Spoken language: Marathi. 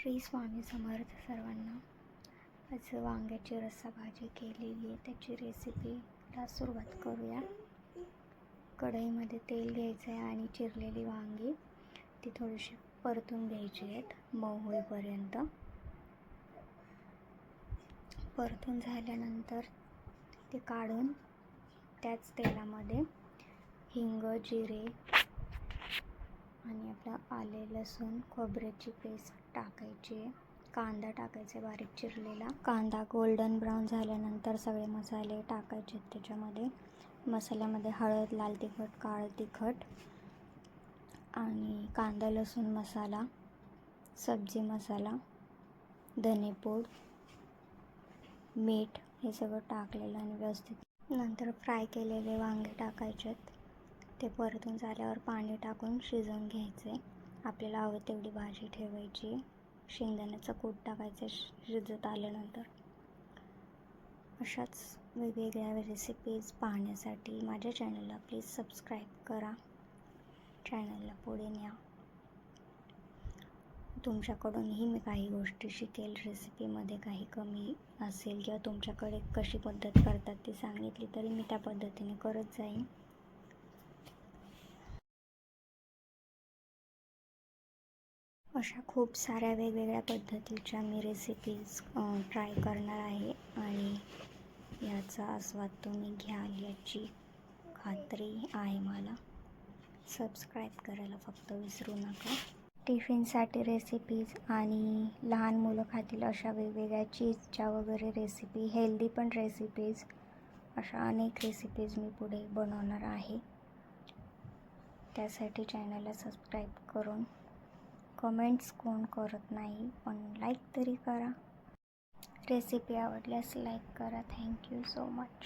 श्री स्वामी समर्थ सर्वांना. आज वांग्याची रस्सा भाजी केलेली आहे, त्याची रेसिपीला सुरुवात करूया. कढईमध्ये तेल घ्यायचं आहे आणि चिरलेली वांगी ती थोडीशी परतून घ्यायची आहेत मऊ होईपर्यंत. परतून झाल्यानंतर ते काढून त्याच तेलामध्ये हिंग, जिरे आणि आपलं आले लसूण खोबऱ्याची पेस्ट टाकायची. कांदा टाकायचा बारीक चिरलेला. कांदा गोल्डन ब्राऊन झाल्यानंतर सगळे मसाले टाकायचे त्याच्यामध्ये. मसाल्यामध्ये हळद, लाल तिखट, काळं तिखट आणि कांदा लसूण मसाला, सब्जी मसाला, धनेपूड, मीठ हे सगळं टाकलेलं आणि व्यवस्थित नंतर फ्राय केलेले वांगे टाकायचेत. ते परतून झाल्यावर पाणी टाकून शिजवून घ्यायचे. आपल्याला हवं तेवढी भाजी ठेवायची. शेंगदाण्याचं कूट टाकायचं शिजत आल्यानंतर. अशाच वेगवेगळ्या रेसिपीज पाहण्यासाठी माझ्या चॅनलला प्लीज सबस्क्राईब करा. चॅनलला पुढे न्या. तुमच्याकडूनही मी काही गोष्टी शिकेल. रेसिपीमध्ये काही कमी असेल किंवा तुमच्याकडे कशी पद्धत करतात ती सांगितली तरी मी त्या पद्धतीने करत जाईन. अशा खूप साऱ्या वेगवेगळ्या पद्धतीच्या मी रेसिपीज ट्राय करणार आहे आणि याचा आस्वाद तुम्ही घ्याल याची खात्री आहे मला. सबस्क्राईब करायला फक्त विसरू नका. टिफिनसाठी रेसिपीज आणि लहान मुलं खातील अशा वेगवेगळ्या चीजच्या वगैरे रेसिपी, हेल्दी पण रेसिपीज, अशा अनेक रेसिपीज मी पुढे बनवणार आहे. त्यासाठी चॅनलला सबस्क्राईब करून कमेंट्स कोण करत नाही, पण लाईक तरी करा. रेसिपी आवडल्यास लाईक करा. Thank you so much.